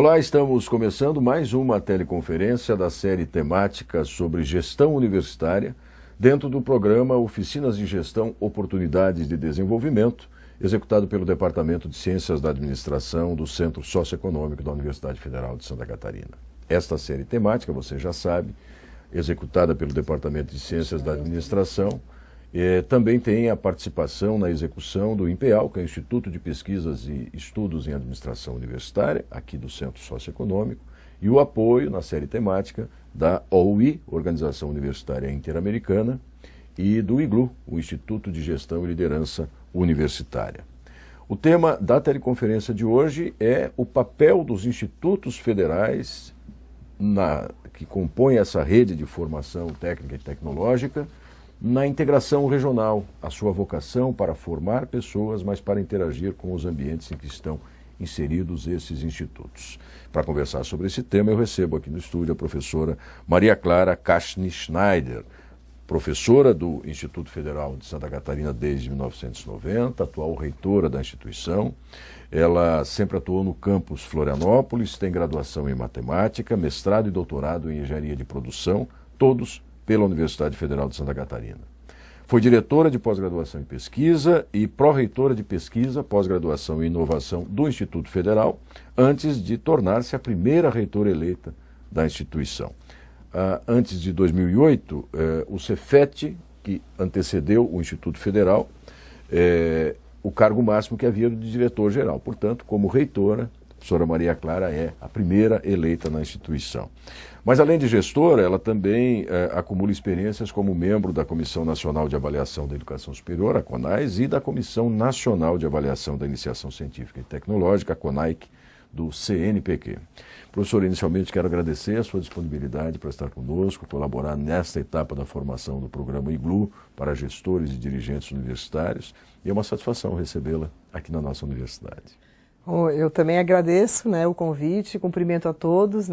Olá, estamos começando mais uma teleconferência da série temática sobre gestão universitária, dentro do programa Oficinas de Gestão Oportunidades de Desenvolvimento, executado pelo Departamento de Ciências da Administração do Centro Socioeconômico da Universidade Federal de Santa Catarina. Esta série temática, você já sabe, executada pelo Departamento de Ciências da Administração, também tem a participação na execução do INPEAL, que é o Instituto de Pesquisas e Estudos em Administração Universitária, aqui do Centro Socioeconômico, e o apoio na série temática da OUI, Organização Universitária Interamericana, e do IGLU, o Instituto de Gestão e Liderança Universitária. O tema da teleconferência de hoje é o papel dos institutos federais que compõem essa rede de formação técnica e tecnológica na integração regional, a sua vocação para formar pessoas, mas para interagir com os ambientes em que estão inseridos esses institutos. Para conversar sobre esse tema, eu recebo aqui no estúdio a professora Maria Clara Kachny Schneider, professora do Instituto Federal de Santa Catarina desde 1990, atual reitora da instituição. Ela sempre atuou no campus Florianópolis, tem graduação em matemática, mestrado e doutorado em engenharia de produção, todos pela Universidade Federal de Santa Catarina. Foi diretora de pós-graduação em pesquisa e pró-reitora de pesquisa, pós-graduação e inovação do Instituto Federal, antes de tornar-se a primeira reitora eleita da instituição. Antes de 2008, o Cefet, que antecedeu o Instituto Federal, o cargo máximo que havia de diretor-geral. Portanto, como reitora, a professora Maria Clara é a primeira eleita na instituição. Mas, além de gestora, ela também acumula experiências como membro da Comissão Nacional de Avaliação da Educação Superior, a CONAIS, e da Comissão Nacional de Avaliação da Iniciação Científica e Tecnológica, a CONAIC, do CNPq. Professora, inicialmente quero agradecer a sua disponibilidade para estar conosco, colaborar nesta etapa da formação do programa IGLU para gestores e dirigentes universitários, e é uma satisfação recebê-la aqui na nossa universidade. Eu também agradeço, o convite, cumprimento a todos,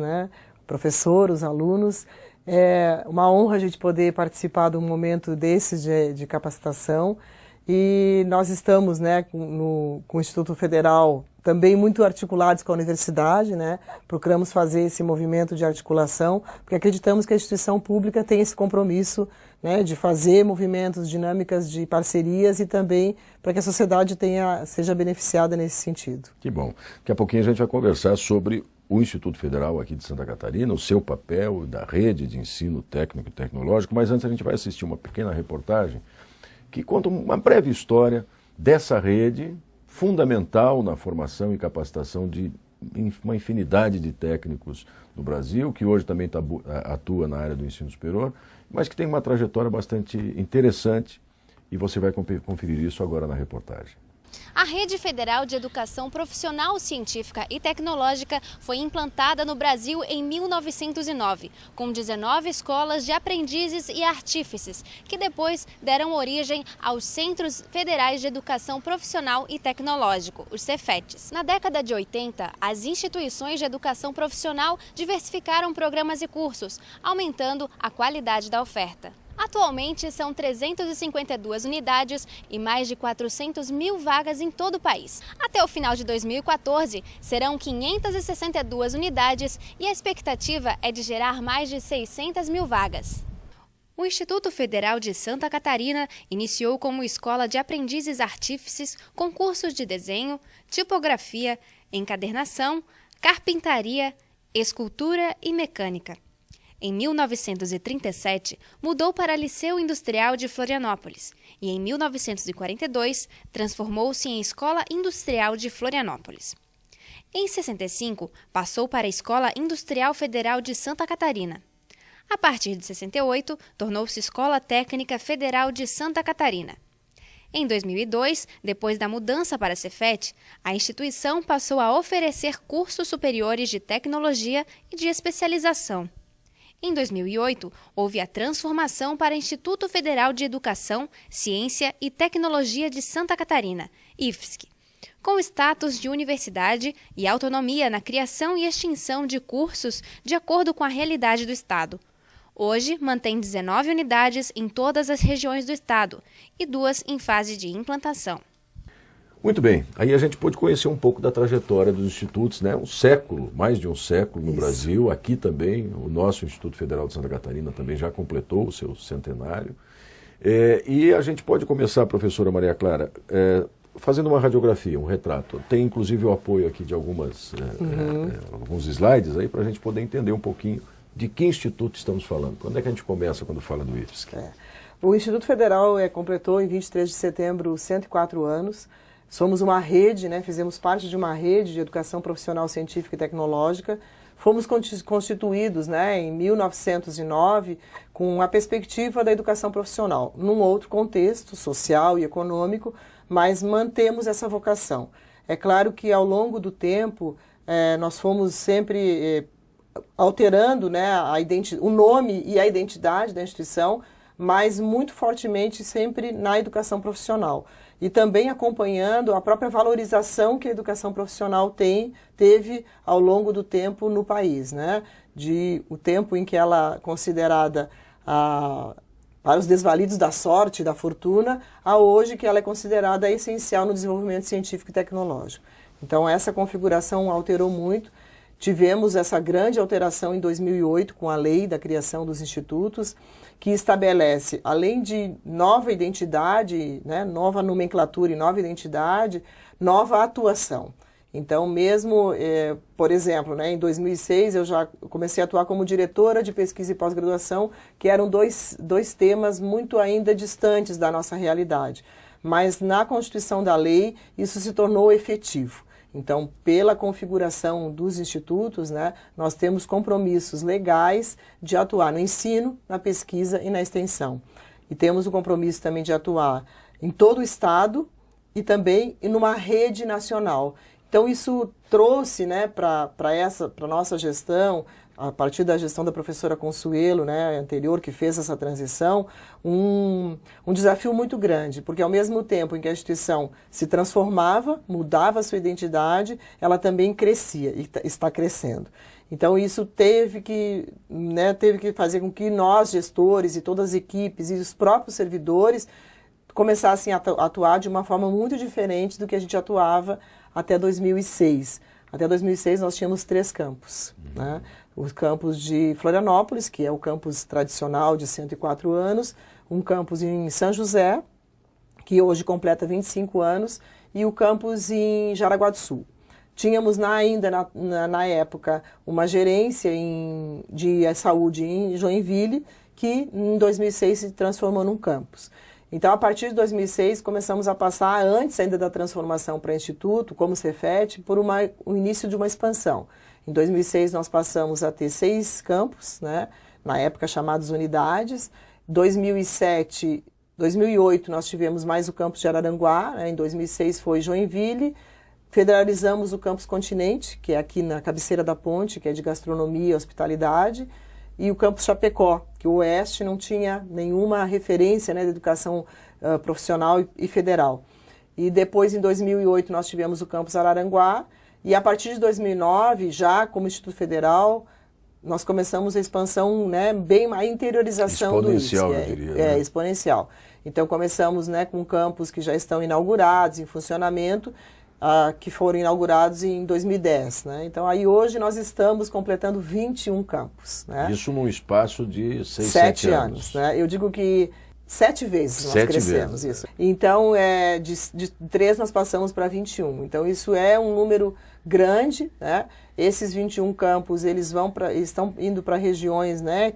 professor, os alunos. É uma honra a gente poder participar de um momento desses de capacitação, e nós estamos com o Instituto Federal também muito articulados com a universidade, procuramos fazer esse movimento de articulação, porque acreditamos que a instituição pública tem esse compromisso de fazer movimentos, dinâmicas de parcerias e também para que a sociedade seja beneficiada nesse sentido. Que bom. Daqui a pouquinho a gente vai conversar sobre o Instituto Federal aqui de Santa Catarina, o seu papel da rede de ensino técnico e tecnológico, mas antes a gente vai assistir uma pequena reportagem que conta uma breve história dessa rede fundamental na formação e capacitação de uma infinidade de técnicos no Brasil, que hoje também atua na área do ensino superior, mas que tem uma trajetória bastante interessante, e você vai conferir isso agora na reportagem. A Rede Federal de Educação Profissional Científica e Tecnológica foi implantada no Brasil em 1909, com 19 escolas de aprendizes e artífices, que depois deram origem aos Centros Federais de Educação Profissional e Tecnológico, os Cefetes. Na década de 80, as instituições de educação profissional diversificaram programas e cursos, aumentando a qualidade da oferta. Atualmente, são 352 unidades e mais de 400 mil vagas em todo o país. Até o final de 2014, serão 562 unidades e a expectativa é de gerar mais de 600 mil vagas. O Instituto Federal de Santa Catarina iniciou como escola de aprendizes artífices com cursos de desenho, tipografia, encadernação, carpintaria, escultura e mecânica. Em 1937, mudou para Liceu Industrial de Florianópolis e, em 1942, transformou-se em Escola Industrial de Florianópolis. Em 65, passou para a Escola Industrial Federal de Santa Catarina. A partir de 68, tornou-se Escola Técnica Federal de Santa Catarina. Em 2002, depois da mudança para a Cefet, a instituição passou a oferecer cursos superiores de tecnologia e de especialização. Em 2008, houve a transformação para Instituto Federal de Educação, Ciência e Tecnologia de Santa Catarina, IFSC, com status de universidade e autonomia na criação e extinção de cursos de acordo com a realidade do Estado. Hoje, mantém 19 unidades em todas as regiões do Estado e 2 em fase de implantação. Muito bem, aí a gente pôde conhecer um pouco da trajetória dos institutos, né? Um século, mais de um século no Brasil, aqui também, o nosso Instituto Federal de Santa Catarina também já completou o seu centenário. E a gente pode começar, professora Maria Clara, fazendo uma radiografia, um retrato. Tem inclusive o apoio aqui de alguns slides aí para a gente poder entender um pouquinho de que instituto estamos falando. Quando é que a gente começa quando fala do IFSC? O Instituto Federal completou em 23 de setembro 104 anos. Somos uma rede, né? Fizemos parte de uma rede de educação profissional científica e tecnológica. Fomos constituídos, né, em 1909 com a perspectiva da educação profissional, num outro contexto social e econômico, mas mantemos essa vocação. É claro que ao longo do tempo nós fomos sempre alterando, né, o nome e a identidade da instituição, mas muito fortemente sempre na educação profissional. E também acompanhando a própria valorização que a educação profissional teve ao longo do tempo no país, né? O tempo em que ela é considerada para os desvalidos da sorte e da fortuna, a hoje que ela é considerada essencial no desenvolvimento científico e tecnológico. Então essa configuração alterou muito. Tivemos essa grande alteração em 2008 com a lei da criação dos institutos, que estabelece, além de nova identidade, né, nova nomenclatura e nova identidade, nova atuação. Então, mesmo, por exemplo, né, em 2006 eu já comecei a atuar como diretora de pesquisa e pós-graduação, que eram dois temas muito ainda distantes da nossa realidade. Mas na Constituição da Lei isso se tornou efetivo. Então, pela configuração dos institutos, né, nós temos compromissos legais de atuar no ensino, na pesquisa e na extensão. E temos o compromisso também de atuar em todo o Estado e também numa rede nacional. Então, isso trouxe, né, para a nossa gestão, a partir da gestão da professora Consuelo, né, anterior, que fez essa transição, um desafio muito grande, porque ao mesmo tempo em que a instituição se transformava, mudava a sua identidade, ela também crescia e está crescendo. Então isso teve que fazer com que nós, gestores e todas as equipes e os próprios servidores começassem a atuar de uma forma muito diferente do que a gente atuava até 2006. Até 2006 nós tínhamos 3 campos, né? O campus de Florianópolis, que é o campus tradicional de 104 anos, um campus em São José, que hoje completa 25 anos, e o campus em Jaraguá do Sul. Tínhamos ainda na época uma gerência de saúde em Joinville, que em 2006 se transformou num campus. Então, a partir de 2006, começamos a passar, antes ainda da transformação para instituto, como Cefet, por o início de uma expansão. Em 2006, nós passamos a ter 6 campos, né, na época chamados unidades. Em 2008, nós tivemos mais o campus de Araranguá, né, em 2006 foi Joinville. Federalizamos o campus Continente, que é aqui na cabeceira da ponte, que é de gastronomia e hospitalidade. E o campus Chapecó, que o Oeste não tinha nenhuma referência, né, de educação profissional e federal. E depois, em 2008, nós tivemos o campus Araranguá, e a partir de 2009, já como Instituto Federal, nós começamos a expansão, né, a interiorização do IFSC. Exponencial, eu diria. Né? Exponencial. Então, começamos, né, com campos que já estão inaugurados, em funcionamento, que foram inaugurados em 2010. Né? Então, aí hoje nós estamos completando 21 campos. Né? Isso num espaço de 7 anos. Né? Eu digo que 7 vezes nós crescemos. Isso. Então, de 3 nós passamos para 21. Então, isso é um número grande. Né? Esses 21 campos eles estão indo para regiões, né,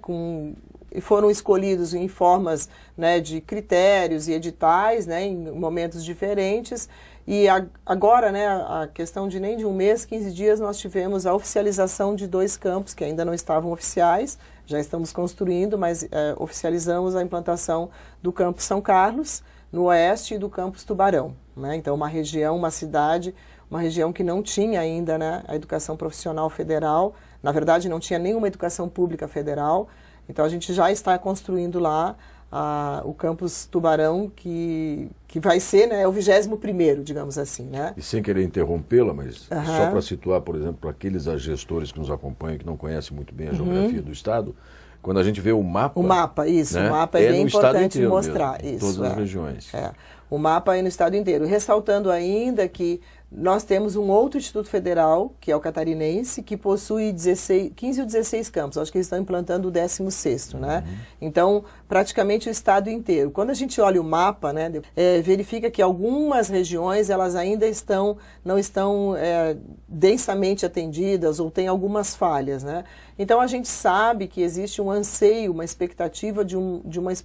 e foram escolhidos em formas, né, de critérios e editais, né, em momentos diferentes. E agora, né, a questão de nem de um mês, 15 dias, nós tivemos a oficialização de 2 campos que ainda não estavam oficiais, já estamos construindo, mas oficializamos a implantação do campus São Carlos, no Oeste, e do campus Tubarão. Né? Então, uma região, uma cidade, uma região que não tinha ainda, né, a educação profissional federal, na verdade não tinha nenhuma educação pública federal. Então, a gente já está construindo lá o campus Tubarão, que vai ser, né, o 21º, digamos assim. Né? E sem querer interrompê-la, mas só para situar, por exemplo, para aqueles gestores que nos acompanham, que não conhecem muito bem a geografia do Estado, quando a gente vê o mapa... O mapa, isso. Né? O mapa é bem importante inteiro mostrar. Mesmo, isso, todas as regiões. O mapa é no estado inteiro. Ressaltando ainda que nós temos um outro Instituto Federal, que é o Catarinense, que possui 15 ou 16 campos. Acho que eles estão implantando o 16º, né? Então, praticamente o estado inteiro. Quando a gente olha o mapa, né, verifica que algumas regiões elas ainda não estão densamente atendidas ou tem algumas falhas, né? Então, a gente sabe que existe um anseio, uma expectativa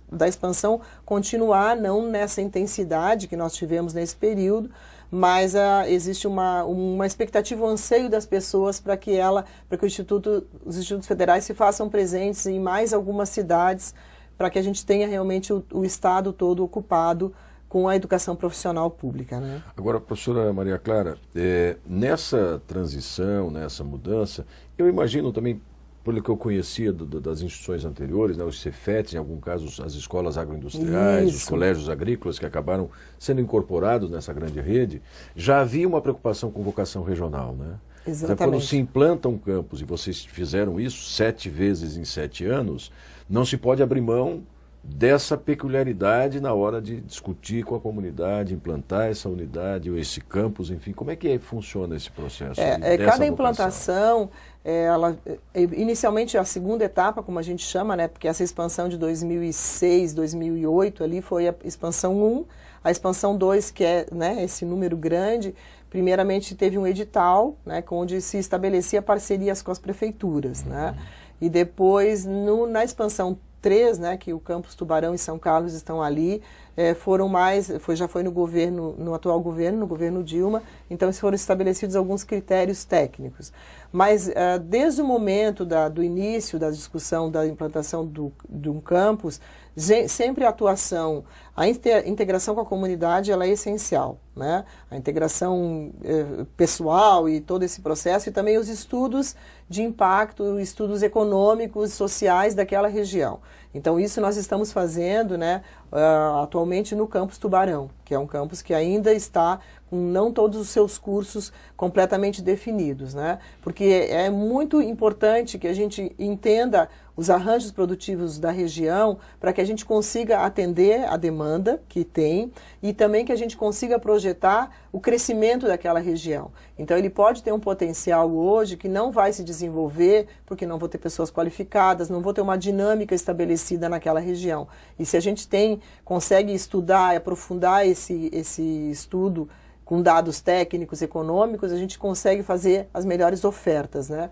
da expansão continuar, não nessa intensidade que nós tivemos nesse período, mas existe uma expectativa, um anseio das pessoas para que os institutos federais se façam presentes em mais algumas cidades, para que a gente tenha realmente o estado todo ocupado com a educação profissional pública, né? Agora, professora Maria Clara, nessa transição, nessa mudança, eu imagino também, pelo que eu conhecia das instituições anteriores, né, os Cefetes, em algum caso as escolas agroindustriais, os colégios agrícolas que acabaram sendo incorporados nessa grande rede, já havia uma preocupação com vocação regional, né? Exatamente. Então, quando se implanta um campus, e vocês fizeram isso 7 vezes em 7 anos, não se pode abrir mão dessa peculiaridade na hora de discutir com a comunidade, implantar essa unidade ou esse campus, enfim, como é que funciona esse processo? Cada implantação, inicialmente a segunda etapa, como a gente chama, né, porque essa expansão de 2006, 2008 ali foi a expansão 1, a expansão 2, que é, né, esse número grande, primeiramente teve um edital, né, onde se estabelecia parcerias com as prefeituras, né, e depois na expansão 3, né, que o campus Tubarão e São Carlos estão ali, já foi no atual governo, no governo Dilma, então foram estabelecidos alguns critérios técnicos. Mas desde o momento do início da discussão da implantação de um campus, sempre a atuação, a integração com a comunidade, ela é essencial, né? A integração pessoal e todo esse processo, e também os estudos de impacto, estudos econômicos, sociais daquela região. Então, isso nós estamos fazendo, né, atualmente no campus Tubarão, que é um campus que ainda está com não todos os seus cursos completamente definidos, né? Porque é muito importante que a gente entenda os arranjos produtivos da região para que a gente consiga atender a demanda que tem e também que a gente consiga projetar o crescimento daquela região. Então, ele pode ter um potencial hoje que não vai se desenvolver porque não vou ter pessoas qualificadas, não vou ter uma dinâmica estabelecida naquela região. E se a gente consegue estudar e aprofundar esse estudo com dados técnicos, econômicos, a gente consegue fazer as melhores ofertas, né?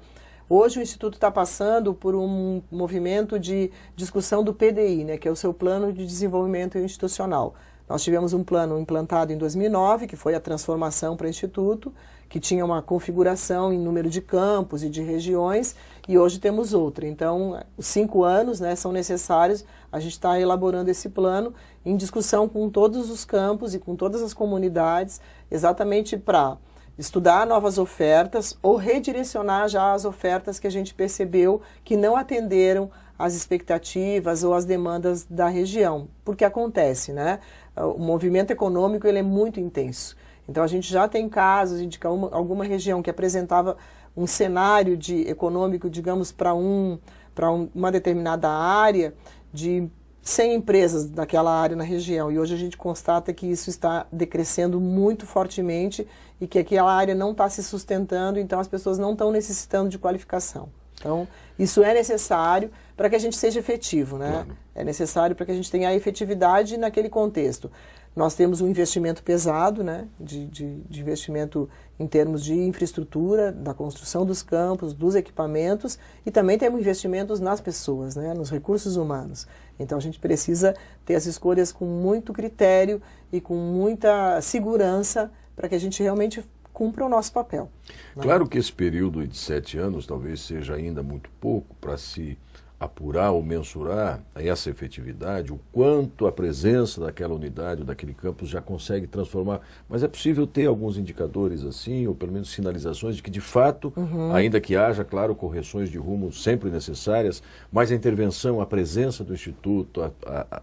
Hoje o Instituto está passando por um movimento de discussão do PDI, né, que é o seu Plano de Desenvolvimento Institucional. Nós tivemos um plano implantado em 2009, que foi a transformação para o Instituto, que tinha uma configuração em número de campos e de regiões, e hoje temos outra. Então, os 5 anos, né, são necessários, a gente está elaborando esse plano em discussão com todos os campos e com todas as comunidades, exatamente para estudar novas ofertas ou redirecionar já as ofertas que a gente percebeu que não atenderam às expectativas ou às demandas da região. Porque acontece, né? O movimento econômico ele é muito intenso. Então, a gente já tem casos de alguma região que apresentava um cenário econômico, digamos, para uma determinada área, de 100 empresas daquela área na região. E hoje a gente constata que isso está decrescendo muito fortemente e que aquela área não está se sustentando, então as pessoas não estão necessitando de qualificação. Então, isso é necessário para que a gente seja efetivo, né? Claro. É necessário para que a gente tenha a efetividade naquele contexto. Nós temos um investimento pesado, né, de investimento em termos de infraestrutura, da construção dos campos, dos equipamentos, e também temos investimentos nas pessoas, né, nos recursos humanos. Então a gente precisa ter as escolhas com muito critério e com muita segurança para que a gente realmente cumpra o nosso papel, né? Claro que esse período de 7 anos talvez seja ainda muito pouco para se apurar ou mensurar essa efetividade, o quanto a presença daquela unidade ou daquele campus já consegue transformar, mas é possível ter alguns indicadores assim, ou pelo menos sinalizações de que de fato, ainda que haja, claro, correções de rumo sempre necessárias, mas a intervenção, a presença do Instituto,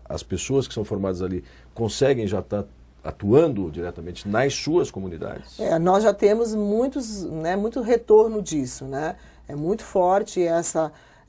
as pessoas que são formadas ali conseguem já estar atuando diretamente nas suas comunidades? Nós já temos muito retorno disso, né? É muito forte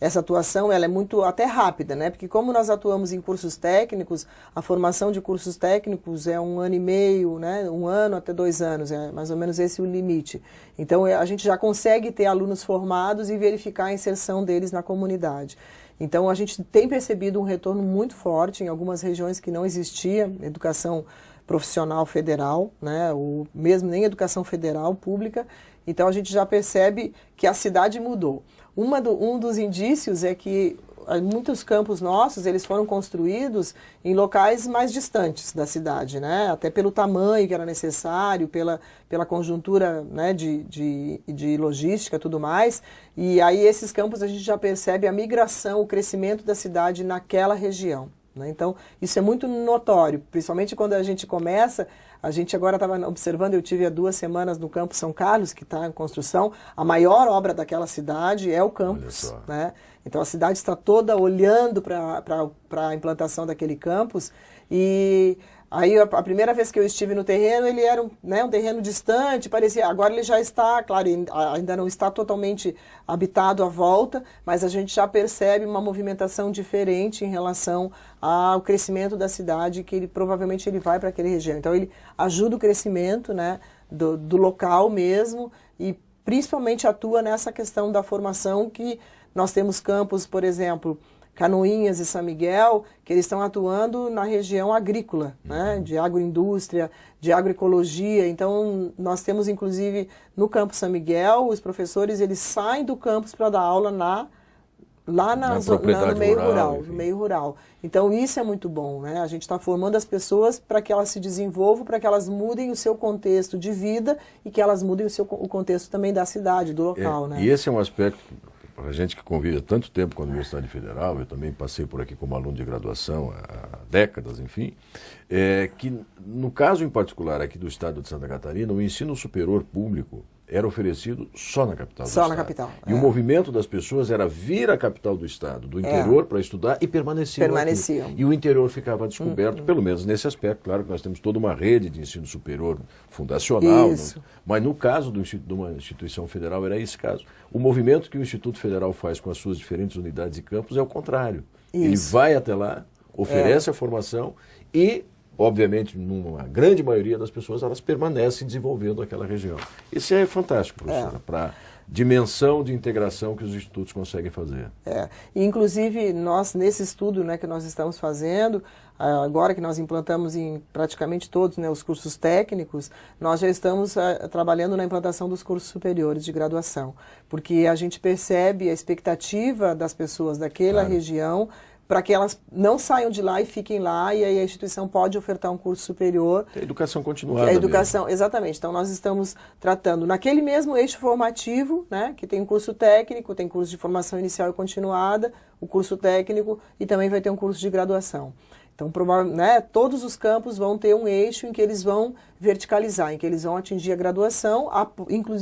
essa atuação ela é muito até rápida, né? Porque como nós atuamos em cursos técnicos, a formação de cursos técnicos é 1 ano e meio, né? 1 ano até 2 anos, é mais ou menos esse o limite. Então a gente já consegue ter alunos formados e verificar a inserção deles na comunidade. Então a gente tem percebido um retorno muito forte em algumas regiões que não existia educação profissional federal, né? Ou mesmo nem educação federal pública. Então a gente já percebe que a cidade mudou. Um dos indícios é que muitos campos nossos, eles foram construídos em locais mais distantes da cidade, né? Até pelo tamanho que era necessário, pela conjuntura, né, de logística e tudo mais. E aí esses campos a gente já percebe a migração, o crescimento da cidade naquela região, né? Então isso é muito notório, principalmente quando a gente começa. A gente agora estava observando, eu tive há 2 semanas no Campus São Carlos, que está em construção. A maior obra daquela cidade é o campus, né? Então a cidade está toda olhando para a implantação daquele campus. E aí a primeira vez que eu estive no terreno, ele era um terreno distante, parecia. Agora ele já está, claro, ainda não está totalmente habitado à volta, mas a gente já percebe uma movimentação diferente em relação ao crescimento da cidade, que provavelmente ele vai para aquela região. Então ele ajuda o crescimento, né, do local mesmo e principalmente atua nessa questão da formação, que nós temos campos, por exemplo, Canoinhas e São Miguel, que eles estão atuando na região agrícola, né, de agroindústria, de agroecologia. Então, nós temos, inclusive, no Campo São Miguel, os professores eles saem do campus para dar aula no meio rural. Então, isso é muito bom, né? A gente está formando as pessoas para que elas se desenvolvam, para que elas mudem o seu contexto de vida e que elas mudem o contexto também da cidade, do local, né? E esse é um aspecto, para a gente que convive há tanto tempo com a Universidade Federal, eu também passei por aqui como aluno de graduação há décadas, enfim, que no caso em particular aqui do estado de Santa Catarina, o ensino superior público era oferecido só na capital do estado. Só na capital. E o movimento das pessoas era vir à capital do estado, do interior, para estudar e permaneciam. Aqui. E o interior ficava descoberto, pelo menos nesse aspecto. Claro que nós temos toda uma rede de ensino superior fundacional, mas no caso de uma instituição federal era esse caso. O movimento que o Instituto Federal faz com as suas diferentes unidades e campos é o contrário. Isso. Ele vai até lá, oferece a formação e, obviamente, numa grande maioria das pessoas, elas permanecem desenvolvendo aquela região. Isso é fantástico, professora, para a dimensão de integração que os institutos conseguem fazer. E, inclusive, nós, nesse estudo, né, que nós estamos fazendo, agora que nós implantamos em praticamente todos, né, os cursos técnicos, nós já estamos trabalhando na implantação dos cursos superiores de graduação, porque a gente percebe a expectativa das pessoas daquela região para que elas não saiam de lá e fiquem lá, e aí a instituição pode ofertar um curso superior. A educação continuada. A educação, exatamente. Então nós estamos tratando naquele mesmo eixo formativo, né, que tem um curso técnico, tem curso de formação inicial e continuada, o curso técnico e também vai ter um curso de graduação. Então, né, todos os campos vão ter um eixo em que eles vão verticalizar, em que eles vão atingir a graduação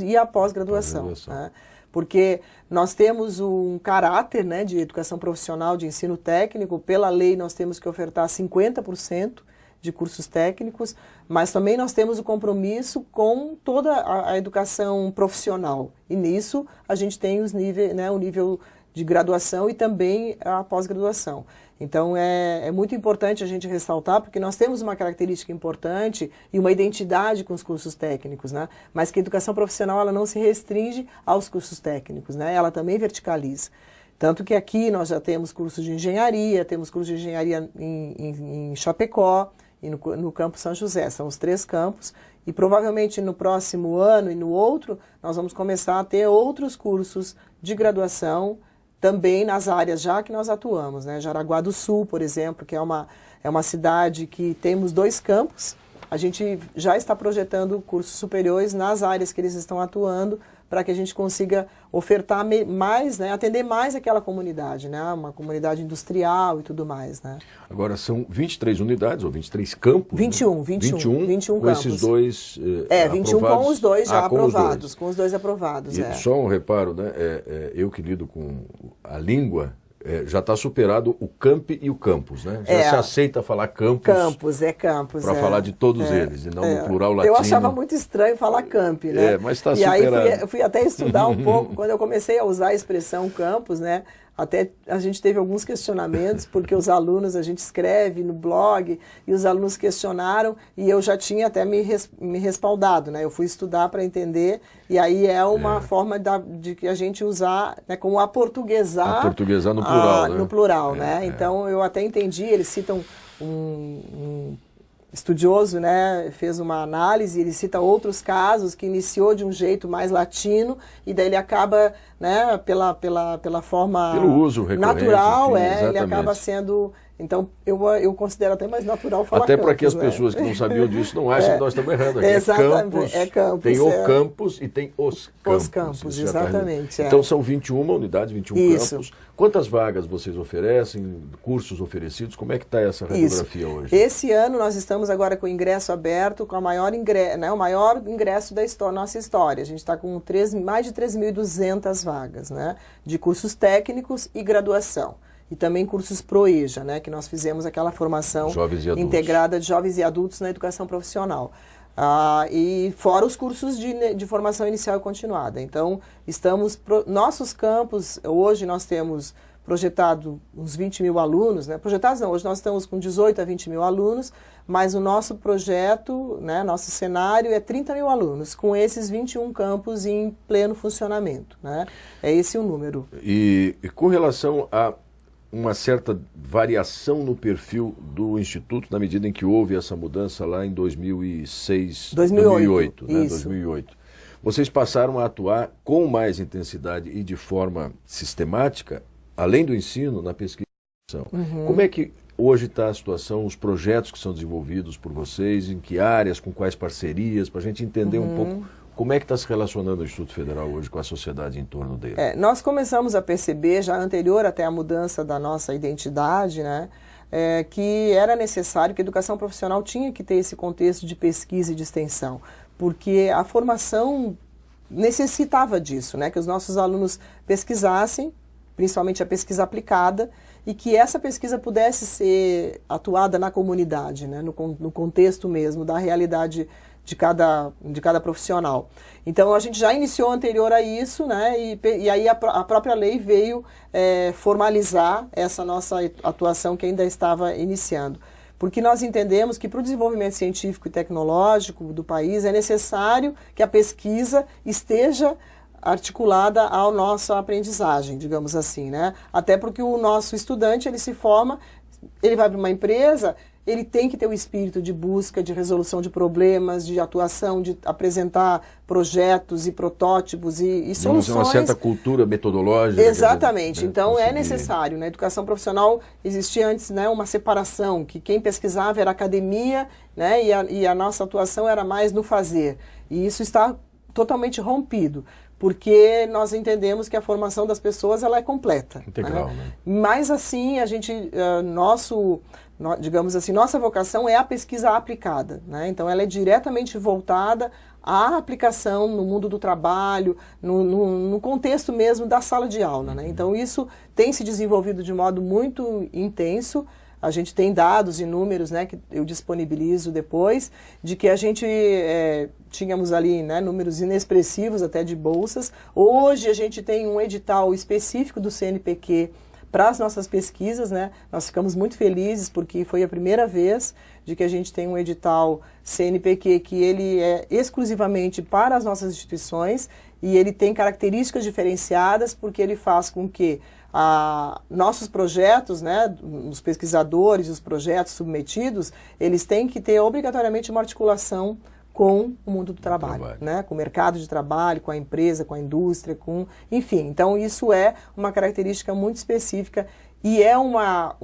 e a pós-graduação. Né? Porque nós temos um caráter, né, de educação profissional, de ensino técnico. Pela lei, nós temos que ofertar 50% de cursos técnicos, mas também nós temos o compromisso com toda a educação profissional. E nisso a gente tem os níveis, né, o nível de graduação e também a pós-graduação. Então é muito importante a gente ressaltar, porque nós temos uma característica importante e uma identidade com os cursos técnicos, né? Mas que a educação profissional ela não se restringe aos cursos técnicos, né? Ela também verticaliza. Tanto que aqui nós já temos cursos de engenharia, temos cursos de engenharia em Chapecó e no Campo São José. São os 3 campos. E provavelmente no próximo ano e no outro, nós vamos começar a ter outros cursos de graduação também nas áreas já que nós atuamos, né? Jaraguá do Sul, por exemplo, que é uma cidade que temos 2 campos. A gente já está projetando cursos superiores nas áreas que eles estão atuando para que a gente consiga ofertar mais, né? Atender mais aquela comunidade, né? Uma comunidade industrial e tudo mais, né? Agora são 23 unidades ou 23 campos? 21, né? 21 com campos. Esses 2 21 aprovados. Com os 2 já aprovados, com os 2 aprovados. E só um reparo, né? Eu que lido com a língua, já está superado o camp e o campus, né? Já se aceita falar campus. Campus. Para falar de todos eles, e não no plural latino. Eu achava muito estranho falar camp, né? Mas está superado. E aí eu fui até estudar um pouco, quando eu comecei a usar a expressão campus, né? Até a gente teve alguns questionamentos, porque os alunos, a gente escreve no blog, e os alunos questionaram, e eu já tinha até me respaldado, né? Eu fui estudar para entender, e aí é uma forma de que a gente usar, né, como aportuguesar... Aportuguesar no plural, né? No plural, né? Então, eu até entendi, eles citam um estudioso, né, fez uma análise, ele cita outros casos que iniciou de um jeito mais latino e daí ele acaba, né, pela forma pelo uso natural, enfim, ele acaba sendo... Então, eu considero até mais natural falar até para que as né? pessoas que não sabiam disso não achem que nós estamos errando aqui. Exatamente, campus, tem o campus e tem os campus. Os campus, exatamente. Então, são 21 unidades, 21 Isso. campus. Quantas vagas vocês oferecem, cursos oferecidos? Como é que está essa radiografia hoje? Esse ano nós estamos agora com o ingresso aberto, com o maior ingresso da nossa história. A gente está com mais de 3.200 vagas, né, de cursos técnicos e graduação. E também cursos ProEja, né, que nós fizemos aquela formação integrada de jovens e adultos na educação profissional. E fora os cursos de formação inicial e continuada. Então, nossos campos, hoje nós temos projetado uns 20 mil alunos, né? Projetados não, hoje nós estamos com 18 a 20 mil alunos, mas o nosso projeto, né, nosso cenário é 30 mil alunos, com esses 21 campos em pleno funcionamento, né? É esse o número. E com relação a uma certa variação no perfil do Instituto, na medida em que houve essa mudança lá em 2008, né? 2008. Vocês passaram a atuar com mais intensidade e de forma sistemática, além do ensino, na pesquisa. Como é que hoje está a situação, os projetos que são desenvolvidos por vocês, em que áreas, com quais parcerias, para a gente entender um pouco como é que está se relacionando o Instituto Federal hoje com a sociedade em torno dele? Nós começamos a perceber, já anterior até a mudança da nossa identidade, né, que era necessário, que a educação profissional tinha que ter esse contexto de pesquisa e de extensão, porque a formação necessitava disso, né, que os nossos alunos pesquisassem, principalmente a pesquisa aplicada, e que essa pesquisa pudesse ser atuada na comunidade, né, no contexto mesmo da realidade de cada profissional. Então, a gente já iniciou anterior a isso, né, e aí a própria lei veio formalizar essa nossa atuação que ainda estava iniciando. Porque nós entendemos que para o desenvolvimento científico e tecnológico do país é necessário que a pesquisa esteja articulada à nossa aprendizagem, digamos assim, né? Até porque o nosso estudante, ele se forma, ele vai para uma empresa, ele tem que ter o espírito de busca, de resolução de problemas, de atuação, de apresentar projetos e protótipos e soluções. Uma certa cultura metodológica. Exatamente. Então, é necessário. Na educação profissional existia antes, né, uma separação, que quem pesquisava era a academia, né, e a nossa atuação era mais no fazer. E isso está totalmente rompido, porque nós entendemos que a formação das pessoas ela é completa. Integral, né? Mas assim, a gente, digamos assim, nossa vocação é a pesquisa aplicada, né? Então ela é diretamente voltada à aplicação no mundo do trabalho, no contexto mesmo da sala de aula, né? Então isso tem se desenvolvido de modo muito intenso. A gente tem dados e números, né, que eu disponibilizo depois, de que a gente tínhamos ali, né, números inexpressivos até de bolsas. Hoje a gente tem um edital específico do CNPq para as nossas pesquisas, né? Nós ficamos muito felizes porque foi a primeira vez de que a gente tem um edital CNPq que ele é exclusivamente para as nossas instituições e ele tem características diferenciadas porque ele faz com que nossos projetos, né, os pesquisadores, os projetos submetidos, eles têm que ter obrigatoriamente uma articulação com o mundo do trabalho, né, com o mercado de trabalho, com a empresa, com a indústria, enfim. Então, isso é uma característica muito específica e é uma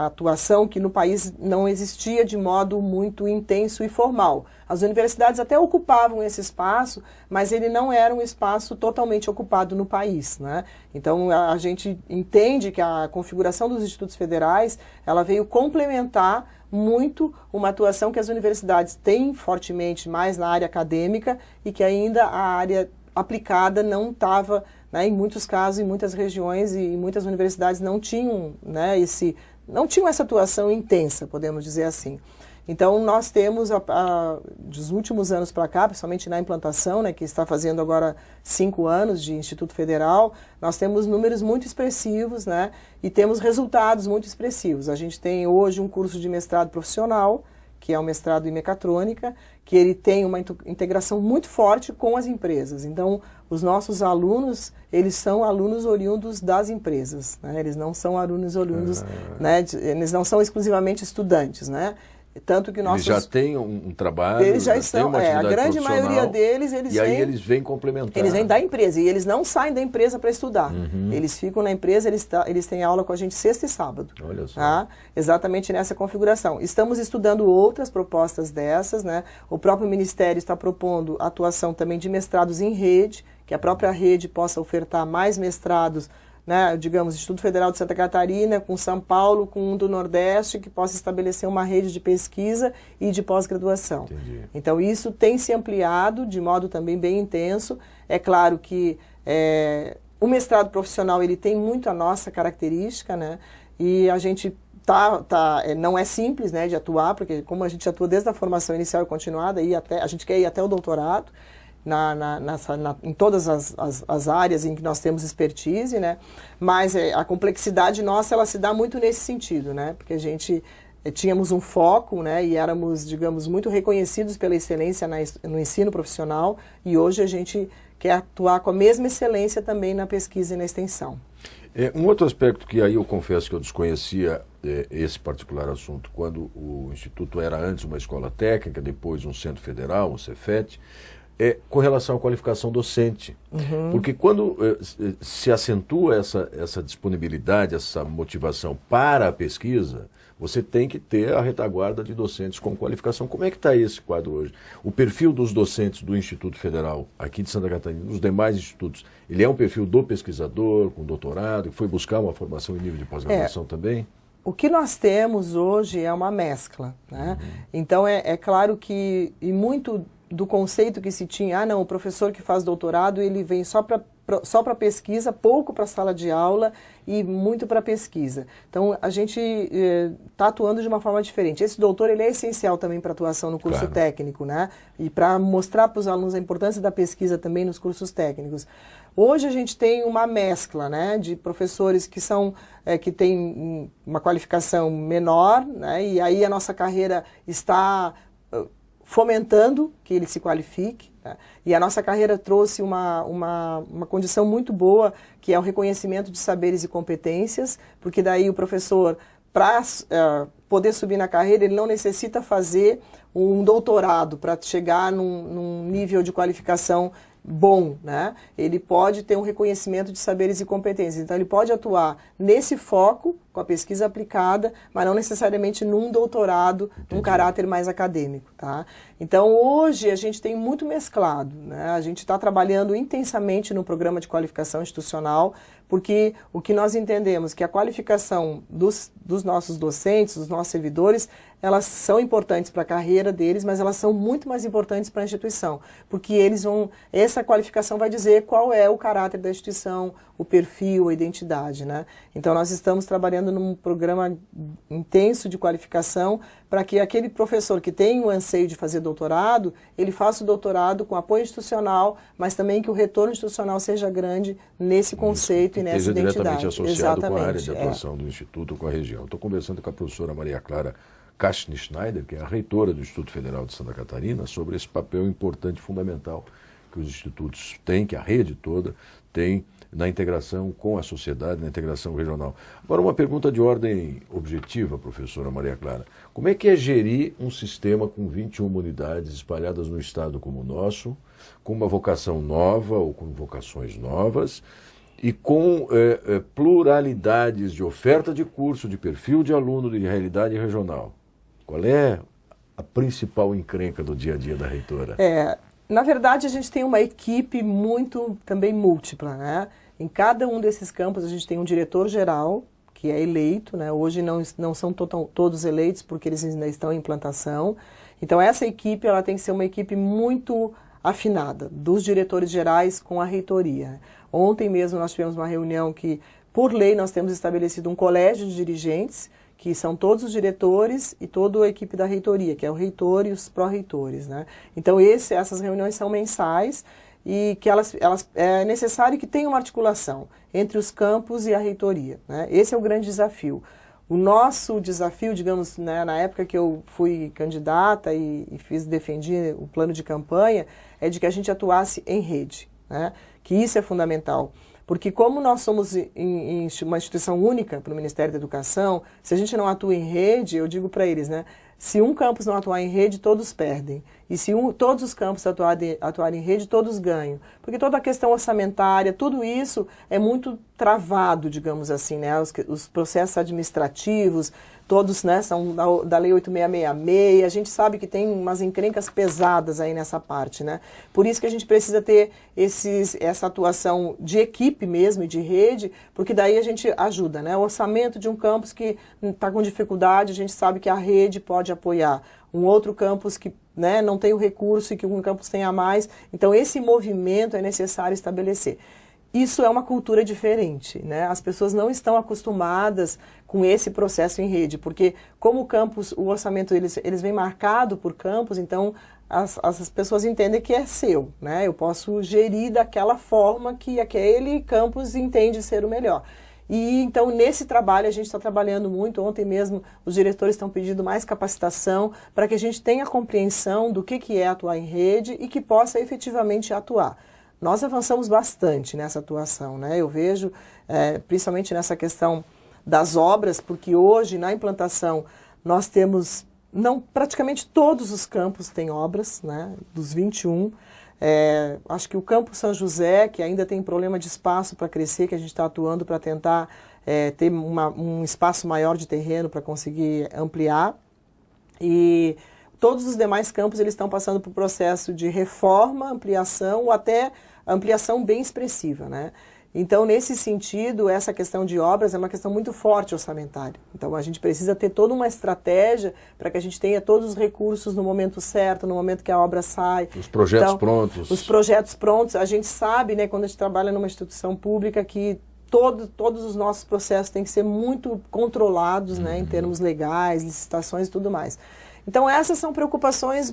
atuação que no país não existia de modo muito intenso e formal. As universidades até ocupavam esse espaço, mas ele não era um espaço totalmente ocupado no país, né? Então, a gente entende que a configuração dos institutos federais, ela veio complementar muito uma atuação que as universidades têm fortemente mais na área acadêmica e que ainda a área aplicada não estava, né, em muitos casos, em muitas regiões e muitas universidades não tinham, né, não tinham essa atuação intensa, podemos dizer assim. Então, nós temos, dos últimos anos para cá, principalmente na implantação, né, que está fazendo agora 5 anos de Instituto Federal, nós temos números muito expressivos, né, e temos resultados muito expressivos. A gente tem hoje um curso de mestrado profissional, que é o mestrado em mecatrônica, que ele tem uma integração muito forte com as empresas. Então, os nossos alunos, eles são alunos oriundos das empresas, né? Eles não são alunos oriundos, né? Eles não são exclusivamente estudantes, né? Tanto que nossos... Eles já têm um trabalho, eles já estão, a grande maioria deles, eles vêm complementar. Eles vêm da empresa, e eles não saem da empresa para estudar. Eles ficam na empresa, eles têm aula com a gente sexta e sábado. Olha só. Tá? Exatamente nessa configuração. Estamos estudando outras propostas dessas, né? O próprio Ministério está propondo atuação também de mestrados em rede, que a própria rede possa ofertar mais mestrados, né, digamos, Instituto Federal de Santa Catarina, com São Paulo, com um do Nordeste, que possa estabelecer uma rede de pesquisa e de pós-graduação. Então, isso tem se ampliado de modo também bem intenso. É claro que o mestrado profissional ele tem muito a nossa característica, né, e a gente não é simples, né, de atuar, porque como a gente atua desde a formação inicial e continuada, a gente quer ir até o doutorado, em todas as áreas em que nós temos expertise, né? Mas a complexidade nossa, ela se dá muito nesse sentido, né? Porque a gente tínhamos um foco, né? E éramos, digamos, muito reconhecidos pela excelência no ensino profissional, e hoje a gente quer atuar com a mesma excelência também na pesquisa e na extensão. Um outro aspecto que aí eu confesso que eu desconhecia esse particular assunto, quando o Instituto era antes uma escola técnica, depois um centro federal, um Cefet, com relação à qualificação docente. Porque quando se acentua essa disponibilidade, essa motivação para a pesquisa, você tem que ter a retaguarda de docentes com qualificação. Como é que está esse quadro hoje? O perfil dos docentes do Instituto Federal, aqui de Santa Catarina, dos demais institutos, ele é um perfil do pesquisador, com doutorado, que foi buscar uma formação em nível de pós-graduação também? O que nós temos hoje é uma mescla, né? Então, é claro que, e muito do conceito que se tinha, o professor que faz doutorado, ele vem só para pesquisa, pouco para a sala de aula e muito para pesquisa. Então, a gente está atuando de uma forma diferente. Esse doutor, ele é essencial também para a atuação no curso técnico, né? E para mostrar para os alunos a importância da pesquisa também nos cursos técnicos. Hoje a gente tem uma mescla, né, de professores que têm uma qualificação menor, né? E aí a nossa carreira está fomentando que ele se qualifique, né? E a nossa carreira trouxe uma condição muito boa, que é o reconhecimento de saberes e competências, porque daí o professor, para poder subir na carreira, ele não necessita fazer um doutorado para chegar num nível de qualificação bom, né? Ele pode ter um reconhecimento de saberes e competências. Então, ele pode atuar nesse foco, com a pesquisa aplicada, mas não necessariamente num doutorado, num caráter mais acadêmico, tá? Então, hoje, a gente tem muito mesclado, né? A gente está trabalhando intensamente no programa de qualificação institucional, porque o que nós entendemos que a qualificação dos nossos docentes, dos nossos servidores, elas são importantes para a carreira deles, mas elas são muito mais importantes para a instituição, porque essa qualificação vai dizer qual é o caráter da instituição, o perfil, a identidade, né? Então, nós estamos trabalhando num programa intenso de qualificação para que aquele professor que tem o anseio de fazer doutorado, ele faça o doutorado com apoio institucional, mas também que o retorno institucional seja grande nesse conceito e nessa identidade. Esteja diretamente associado com a área de atuação do Instituto, com a região. Estou conversando com a professora Maria Clara Kastner-Schneider, que é a reitora do Instituto Federal de Santa Catarina, sobre esse papel importante e fundamental que os institutos têm, que a rede toda tem na integração com a sociedade, na integração regional. Agora, uma pergunta de ordem objetiva, professora Maria Clara. Como é que é gerir um sistema com 21 unidades espalhadas no estado como o nosso, com uma vocação nova ou com vocações novas, e com pluralidades de oferta de curso, de perfil de aluno, de realidade regional? Qual é a principal encrenca do dia a dia da reitora? Na verdade, a gente tem uma equipe muito também múltipla, né? Em cada um desses campos a gente tem um diretor-geral, que é eleito, né? Hoje não são todos eleitos porque eles ainda estão em implantação. Então essa equipe ela tem que ser uma equipe muito afinada, dos diretores gerais com a reitoria. Ontem mesmo nós tivemos uma reunião que, por lei, nós temos estabelecido um colégio de dirigentes, que são todos os diretores e toda a equipe da reitoria, que é o reitor e os pró-reitores, né? Então essas reuniões são mensais e que é necessário que tenha uma articulação entre os campos e a reitoria, né? Esse é o grande desafio. O nosso desafio, digamos, né, na época que eu fui candidata e defendi o plano de campanha, é de que a gente atuasse em rede, né? Que isso é fundamental. Porque como nós somos em uma instituição única para o Ministério da Educação, se a gente não atua em rede, eu digo para eles, né? Se um campus não atuar em rede, todos perdem. E se todos os campos atuarem em rede, todos ganham. Porque toda a questão orçamentária, tudo isso é muito travado, digamos assim, né? Os processos administrativos, todos, né, são da Lei 8666, a gente sabe que tem umas encrencas pesadas aí nessa parte, né? Por isso que a gente precisa ter essa atuação de equipe mesmo e de rede, porque daí a gente ajuda, né? O orçamento de um campus que está com dificuldade, a gente sabe que a rede pode apoiar. Um outro campus que, né, não tem o recurso e que um campus tenha mais. Então, esse movimento é necessário estabelecer. Isso é uma cultura diferente, né? As pessoas não estão acostumadas com esse processo em rede, porque como o campus, o orçamento eles vem marcado por campus, então as pessoas entendem que é seu, né? Eu posso gerir daquela forma que aquele campus entende ser o melhor. E então nesse trabalho a gente está trabalhando muito, ontem mesmo os diretores estão pedindo mais capacitação para que a gente tenha compreensão do que é atuar em rede e que possa efetivamente atuar. Nós avançamos bastante nessa atuação, né? Eu vejo, principalmente nessa questão das obras, porque hoje, na implantação, nós temos, praticamente todos os campos têm obras, né? Dos 21. Acho que o Campo São José, que ainda tem problema de espaço para crescer, que a gente está atuando para tentar ter um espaço maior de terreno para conseguir ampliar. E todos os demais campos eles estão passando por processo de reforma, ampliação ou até ampliação bem expressiva, né? Então, nesse sentido, essa questão de obras é uma questão muito forte orçamentária. Então, a gente precisa ter toda uma estratégia para que a gente tenha todos os recursos no momento certo, no momento que a obra sai. Os projetos prontos. Os projetos prontos. A gente sabe, né, quando a gente trabalha numa instituição pública, que todos os nossos processos têm que ser muito controlados, né, em termos legais, licitações e tudo mais. Então, essas são preocupações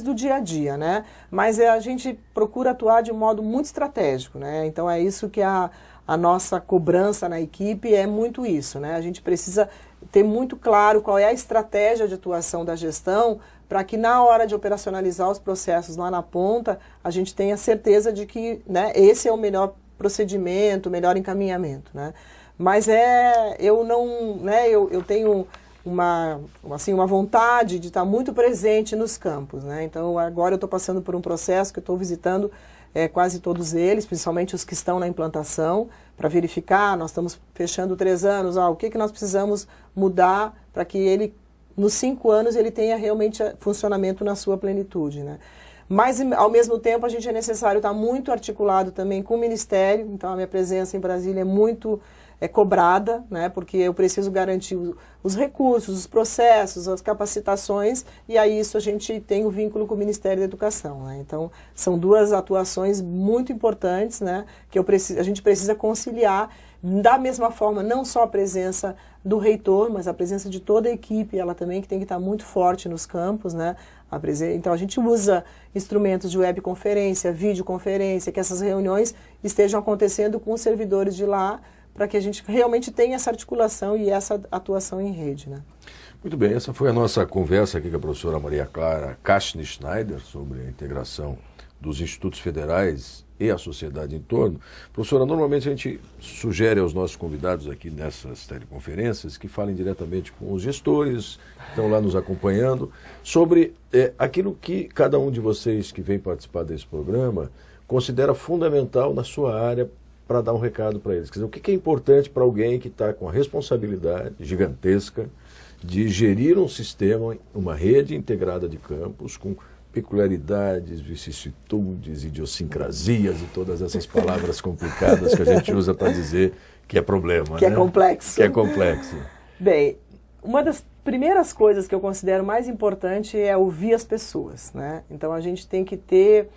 do dia a dia, né? Mas a gente procura atuar de um modo muito estratégico, né? Então, é isso que a nossa cobrança na equipe é muito isso, né? A gente precisa ter muito claro qual é a estratégia de atuação da gestão para que na hora de operacionalizar os processos lá na ponta, a gente tenha certeza de que, né, esse é o melhor procedimento, o melhor encaminhamento, né? Mas eu tenho uma vontade de estar muito presente nos campos, né? Então, agora eu estou passando por um processo que eu estou visitando quase todos eles, principalmente os que estão na implantação, para verificar. Nós estamos fechando 3 anos, o que nós precisamos mudar para que ele, nos 5 anos, ele tenha realmente funcionamento na sua plenitude, né? Mas, ao mesmo tempo, a gente é necessário estar muito articulado também com o Ministério. Então, a minha presença em Brasília é muito cobrada, né, porque eu preciso garantir os recursos, os processos, as capacitações, e aí isso a gente tem o vínculo com o Ministério da Educação, né? Então, são 2 atuações muito importantes, né, que a gente precisa conciliar da mesma forma, não só a presença do reitor, mas a presença de toda a equipe, ela também que tem que estar muito forte nos campos, né? Então, a gente usa instrumentos de webconferência, videoconferência, que essas reuniões estejam acontecendo com os servidores de lá, para que a gente realmente tenha essa articulação e essa atuação em rede, né? Muito bem, essa foi a nossa conversa aqui com a professora Maria Clara Kachny-Schneider sobre a integração dos institutos federais e a sociedade em torno. Professora, normalmente a gente sugere aos nossos convidados aqui nessas teleconferências que falem diretamente com os gestores que estão lá nos acompanhando sobre aquilo que cada um de vocês que vem participar desse programa considera fundamental na sua área para dar um recado para eles. Quer dizer, o que é importante para alguém que está com a responsabilidade gigantesca de gerir um sistema, uma rede integrada de campos com peculiaridades, vicissitudes, idiosincrasias e todas essas palavras complicadas que a gente usa para dizer que é problema, que né? É complexo. Que é complexo. Bem, uma das primeiras coisas que eu considero mais importante é ouvir as pessoas, né? Então, a gente tem que ter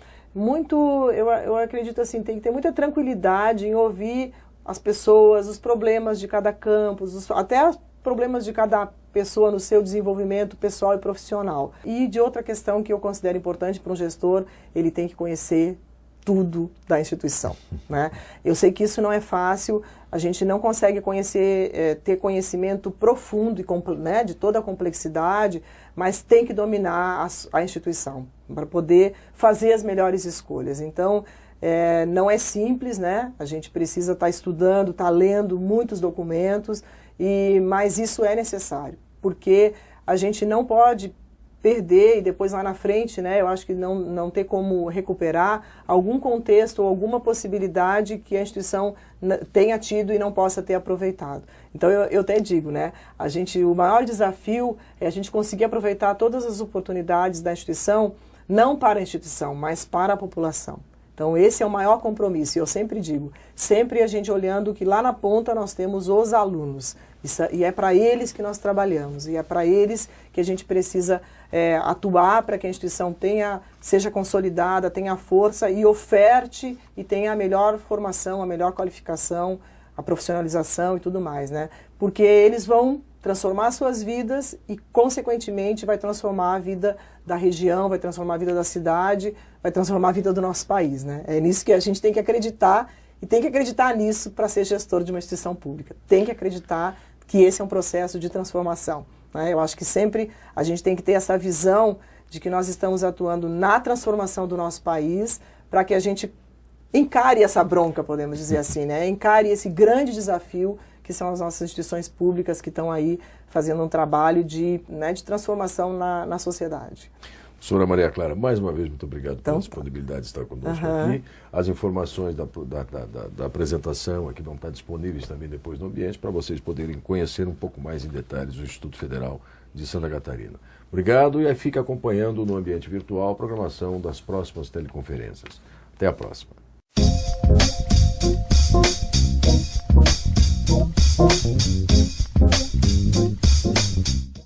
eu acredito assim, tem que ter muita tranquilidade em ouvir as pessoas, os problemas de cada campus, até problemas de cada pessoa no seu desenvolvimento pessoal e profissional. E de outra questão que eu considero importante para um gestor, ele tem que conhecer tudo da instituição, né? Eu sei que isso não é fácil, a gente não consegue conhecer, ter conhecimento profundo e, né, de toda a complexidade, mas tem que dominar a instituição para poder fazer as melhores escolhas. Então, não é simples, né? A gente precisa estar estudando, estar lendo muitos documentos, mas isso é necessário, porque a gente não pode perder e depois lá na frente, né, eu acho que não ter como recuperar algum contexto ou alguma possibilidade que a instituição tenha tido e não possa ter aproveitado. Então eu até digo, né, o maior desafio é a gente conseguir aproveitar todas as oportunidades da instituição, não para a instituição, mas para a população. Então esse é o maior compromisso, e eu sempre digo, sempre a gente olhando que lá na ponta nós temos os alunos, e é para eles que nós trabalhamos, e é para eles que a gente precisa atuar para que a instituição seja consolidada, tenha força e oferte e tenha a melhor formação, a melhor qualificação, a profissionalização e tudo mais, né? Porque eles vão transformar suas vidas e, consequentemente, vai transformar a vida da região, vai transformar a vida da cidade, vai transformar a vida do nosso país, né? É nisso que a gente tem que acreditar, e tem que acreditar nisso para ser gestor de uma instituição pública. Tem que acreditar que esse é um processo de transformação, né? Eu acho que sempre a gente tem que ter essa visão de que nós estamos atuando na transformação do nosso país para que a gente encare essa bronca, podemos dizer assim, né? Encare esse grande desafio que são as nossas instituições públicas que estão aí fazendo um trabalho de transformação na sociedade. Professora Maria Clara, mais uma vez, muito obrigado pela disponibilidade de estar conosco aqui. As informações da apresentação aqui vão estar disponíveis também depois no ambiente para vocês poderem conhecer um pouco mais em detalhes o Instituto Federal de Santa Catarina. Obrigado e aí fique acompanhando no ambiente virtual a programação das próximas teleconferências. Até a próxima.